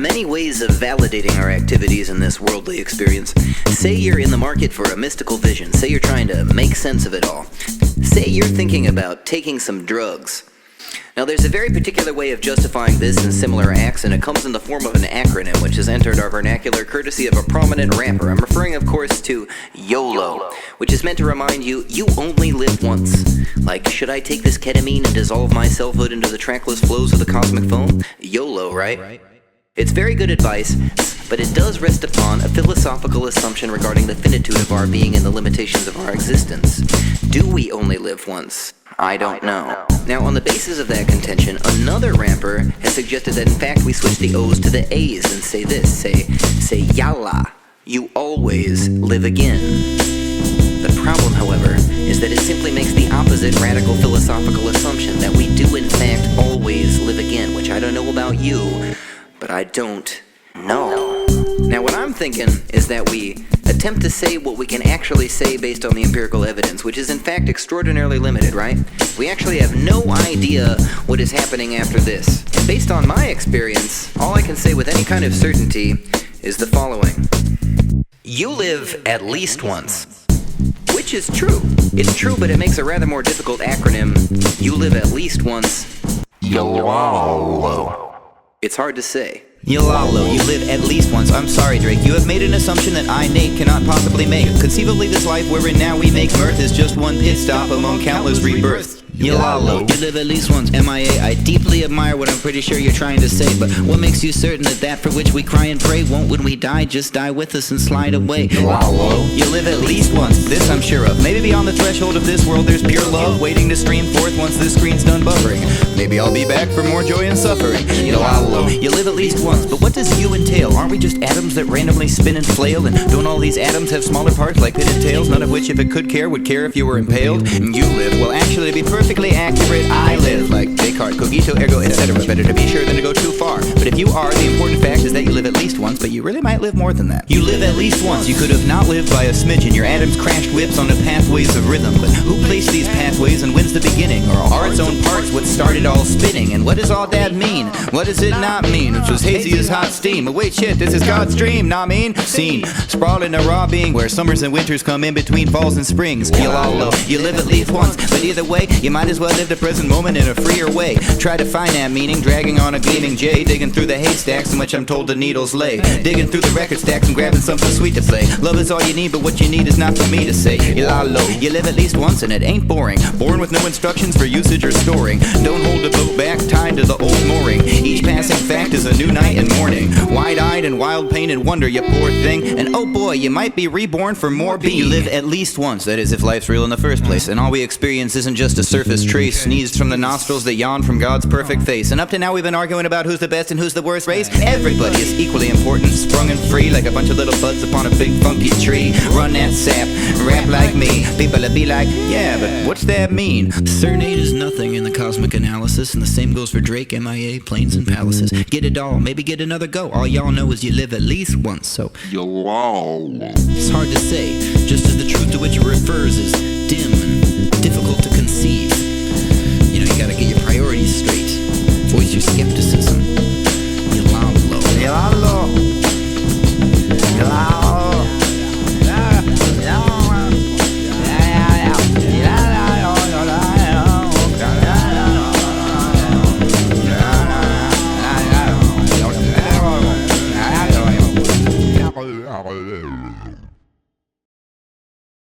many ways of validating our activities in this worldly experience. Say you're in the market for a mystical vision. Say you're trying to make sense of it all. Say you're thinking about taking some drugs. Now, there's a very particular way of justifying this and similar acts, and it comes in the form of an acronym, which has entered our vernacular courtesy of a prominent rapper. I'm referring, of course, to YOLO, which is meant to remind you, you only live once. Like, should I take this ketamine and dissolve my selfhood into the trackless flows of the cosmic foam? YOLO, right? It's very good advice, but it does rest upon a philosophical assumption regarding the finitude of our being and the limitations of our existence. Do we only live once? I don't know. Now, on the basis of that contention, another rapper has suggested that in fact we switch the O's to the A's and say this, say YALA, you always live again. The problem, however, is that it simply makes the opposite radical philosophical assumption that we do in fact always live again, which I don't know about you, but I don't know. Now, what I'm thinking is that we attempt to say what we can actually say based on the empirical evidence, which is in fact extraordinarily limited, right? We actually have no idea what is happening after this. And based on my experience, all I can say with any kind of certainty is the following. You live at least once. Which is true. It's true, but it makes a rather more difficult acronym. You live at least once. YLALO. It's hard to say. YLALO, you live at least once. I'm sorry, Drake, you have made an assumption that I, Nate, cannot possibly make. Conceivably, this life wherein now we make mirth is just one pit stop among countless rebirths. YLALO, you live at least once. MIA, I deeply admire what I'm pretty sure you're trying to say, but what makes you certain that that for which we cry and pray won't, when we die, just die with us and slide away? YLALO, you live at least once. This I'm sure of. Maybe beyond the threshold of this world there's pure love waiting to stream forth once this screen's done buffering. Maybe I'll be back for more joy and suffering. YLALO, you live at least once. But what does you entail? Aren't we just atoms that randomly spin and flail? And don't all these atoms have smaller parts like pitted tails? None of which, if it could care, would care if you were impaled? And you live. Well, actually, to be perfectly accurate, I live. Like Descartes, cogito, ergo, etc. Better to be sure than to go too far. But if you are, the important fact is that you live at least once, but you really might live more than that. You live at least once. You could have not lived by a smidgen. Your atoms crashed whips on the pathways of rhythm. But who placed these pathways and when's the beginning? Or are its own parts what started all spinning? And what does all that mean? What does it not mean? Which was hazy as hot steam. But wait, shit, this is God's dream, nah mean? Scene, sprawling a raw being where summers and winters come in between falls and springs. YLALO, you live at least once, but either way, you might as well live the present moment in a freer way. Try to find that meaning, dragging on a gleaming J, digging through the haystacks in which I'm told the needles lay, digging through the record stacks and grabbing something sweet to play. Love is all you need, but what you need is not for me to say. YLALO, you live at least once and it ain't boring. Born with no instructions for usage or storing. Don't hold the boat back, tied to the old mooring. Each passing fact is a new night and morning. Wide-eyed and wild pain and wonder, you poor thing. And oh boy, you might be reborn for more being. You live at least once, that is if life's real in the first place. And all we experience isn't just a surface trace, sneezed from the nostrils that yawn from God's perfect face. And up to now we've been arguing about who's the best and who's the worst race. Everybody is equally important, sprung and free like a bunch of little buds upon a big funky tree. Run that sap, rap like me. People will be like, yeah, but what's that mean? Cern8 is nothing in the cosmic analysis, and the same goes for Drake, MIA, planes and palaces. Get it all, maybe get another go. All y'all know is you live at least once, so YLALO. it's hard to say, just as the truth to which it refers is dim and difficult to conceive. You know, you gotta get your priorities straight, voice your skepticism. YLALO. YLALO, YLALO. YLALO.